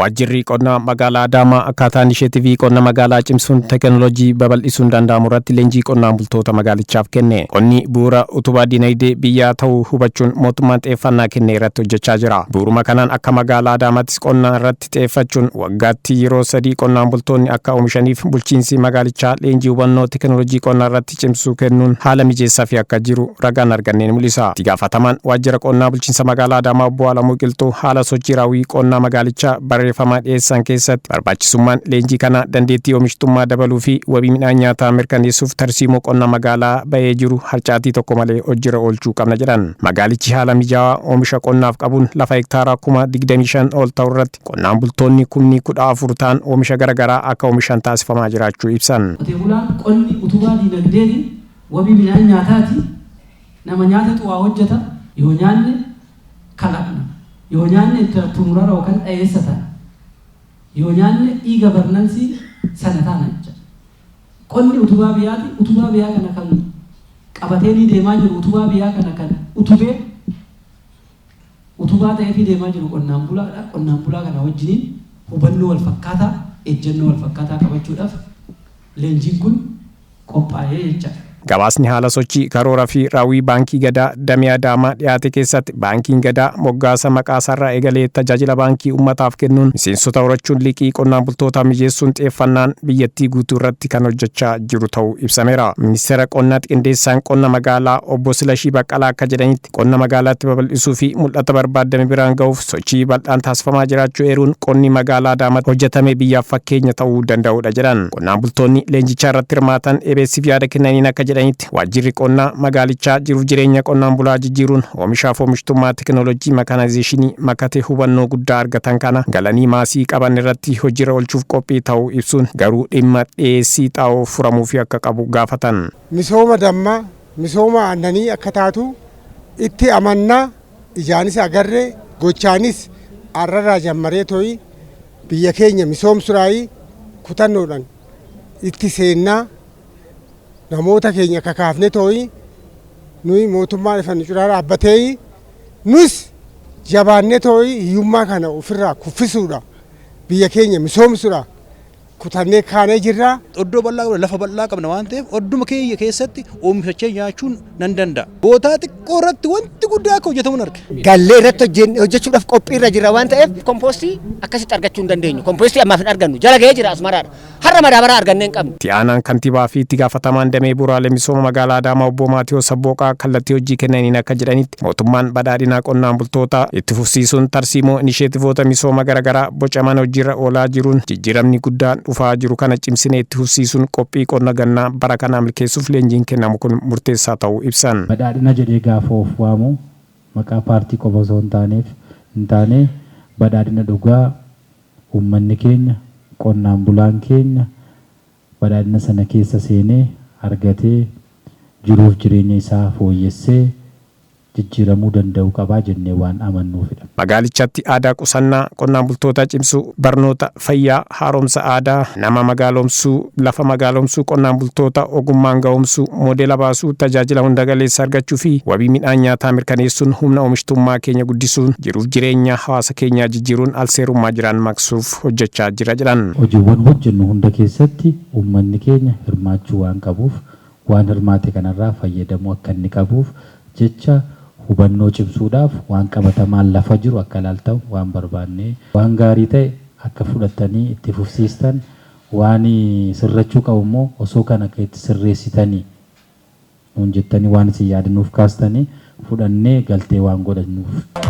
Waajjirri qonnaa magaalaa Adaamaa akkaataan isheetii fi qonna magaalaa cimsuun teekinooloojii babal'isuun danda'amu irratti leenjii qonnaan bultoota magaalichaaf kenne. Qonni bu'uura utubaa dinagdee biyyaa ta'uu hubachuun mootummaan xiyyeeffannaa kennee irratti hojjechaa jira. Bu'uuruma kanaan akka magaalaa Adaamaattis qonna irratti xiyyeeffachuun waggaatti yeroo 3 qonnaan bultoonni akka oomishaniif bulchiinsi magaalichaa leenjii hubannoo teekinooloojii qonnaa irratti cimsuu kennuun haala mijeessaa fi akka jiru ragaan arganneen mul'isa. Itti gaafatamaan waajjira qonnaa bulchiinsa magaalaa Adaamaa obbo Alamuu Qilxuu haala sochii raawwii qonnaa magaalichaa barreeffamaa dhiyeessan keessatti barbaachisummaan leenjii kana dandeettii oomishtummaa dabaluu fi wabii midhaan nyaataa mirkaneessuuf tarsiimoo qonna magaalaa ba'ee jiru harcaatii tokko malee hojiirra oolchuu qabna jedhan. Magaalichi haala mijaawaa oomisha qonnaaf qabuun lafa hektaaraa 25,000 ol ta'u irratti qonnaan bultoonni 14,000 ta'an oomisha garaagaraa akka oomishan taasifamaa jiraachuu ibsan. Qotee bulaan qonni utubaa dinagdeetiin wabii midhaan nyaataati. Nama nyaata xu'aa hojjeta yoo nyaanne kalaqna. Yoo nyaanne tururara yookaan dhayeessata. Yoo nyaanne dhiiga barnansii sana taana jecha. Qonni utubaa biyyaati. Utubaa biyyaa kana kan qabatee ni deemaa jiru. Utubaa biyyaa kana kan utubee utubaa ta'ee fi deemaa jiru qonnaan bulaadha. Qonnaan bulaa kana wajjiniin hubannoo wal fakkaataa, ejjennoo wal fakkaataa qabachuudhaaf leenjiin kun qophaa'ee jecha. Gabaasni haala sochii karoora fi raawwii baankii Gadaa Damee Adaamaa dhiyaate keessatti baankiin Gadaa moggaasa maqaa sarara eegalee tajaajila baankii uummataaf kennuun miseensota horachuun liqii qonnaan bultootaa mijeessuun xiyyeeffannaan biyyattii guutuu irratti kan hojjechaa jiru ta'uu ibsameera. Ministeera qonnaa qindeessaan qonna magaalaa obbo Silashii Baqqalaa akka jedhanitti qonna magaalaatti babal'isuu fi mul'ata barbaadame biraan ga'uuf sochii bal'aan taasifamaa jiraachuu eeruun qonni magaalaa Adaamaatti hojjetame biyyaaf fakkeenya ta'uu danda'udha jedhan. Qonnaan bultoonni leenjichaa irratti hirmaatan ebeessiif yaada kennaniin akka jedhanitti waajjirri qonnaa magaalichaa jiruuf jireenya qonnaan bulaa jijjiiruun oomishaaf oomishtummaa teekinooloojii makaanaayizeeshinii makatee hubannoo guddaa argatan kana galanii maasii qaban irratti hojiirra oolchuuf qophii ta'uu ibsuun garuu dhimma dhiyeessii xaa'oo furamuu fi akka qabu gaafatan. Misooma dammaa, misooma aannanii akka taatu itti amannaa ijaanis agarree gochaanis arrarraa jammaree to'i biyya keenya misoomsuraayii kutannoodhaan itti seennaa namoota keenya kakaafne to'i nuyi mootummaan ifan curaa dhaabbatee nus jabaanne to'i hiyyummaa kana ofirraa kuffisuudha biyya keenya misoomsuudha kutannee kaanee jirra. Oddoo bal'aa qabna lafa bal'aa qabna waan ta'eef odduma keenya keessatti oomishachee nyaachuun nan danda'a. Bootaa xiqqoo irratti wanti guddaa akka hojjetamu arge. Gallee irratti hojjechuudhaaf qophii irra jira waan ta'eef kompoostii akkasitti argachuu hin dandeenyu. Kompoostii ammaaf hin argannu. Jala ga'ee jira asmaraadha. Har'a madaabaraa argannee hin qabnu. Itti aanaan kantiibaa fi itti gaafatamaan damee bu'uuraalee misooma magaalaa Adaamaa obbo Maatiyoo Sabbooqaa kallattii hojii kennaniin akka jedhanitti mootummaan badhaadhinaa qonnaan bultoota itti fufsiisuun tarsiimoo inisheetivoota misooma garaagaraa bocaman hojiirra oolaa jiruun jijjiiramni guddaan dhufaa jiru kana cimsinee itti fufsiisuun qophii qonna gannaa bara kanaa milkeessuuf leenjiin kennamu kun murteessaa ta'uu ibsan. Badhaadhina jedhee gaafa of waamu maqaa paartii qofa osoo hin taane badhaadhina dhugaa uummanni keenya qonnaan bulaan keenya badhaadhina sana keessa seenee argatee jiruuf jireenya isaa fooyyessee jijjiiramuu danda'u qabaa jennee waan amannuufidha. Magaalichatti aadaa qusannaa qonnaan bultoota cimsuu barnoota fayyaa haaromsa aadaa nama magaaloomsuu lafa magaaloomsuu qonnaan bultoota ogummaan ga'oomsuu moodela baasuu tajaajila hunda galeessa argachuu fi wabii midhaan nyaataa mirkaneessuun humna oomishtummaa keenya guddisuun jiruuf jireenya hawaasa keenyaa jijjiiruun alseerummaa jiran maqsuuf hojjechaa jira jedhan. Hojiiwwan hojjennu hunda keessatti uummanni keenya hirmaachuu waan qabuuf waan hirmaate kanarraa fayyadamuu akka inni qabuuf jecha hubannoo cimsuudhaaf waan qabatamaan lafa jiru akka ilaaltan waan barbaanne waan gaarii ta'e akka fudhattanii itti fufsiistan waan sirrachuu qabu immoo osoo kan akka itti sirreessitanii nuun jettanii waan isin yaadanuuf kaastanii fudhannee galtee waan godhannuuf.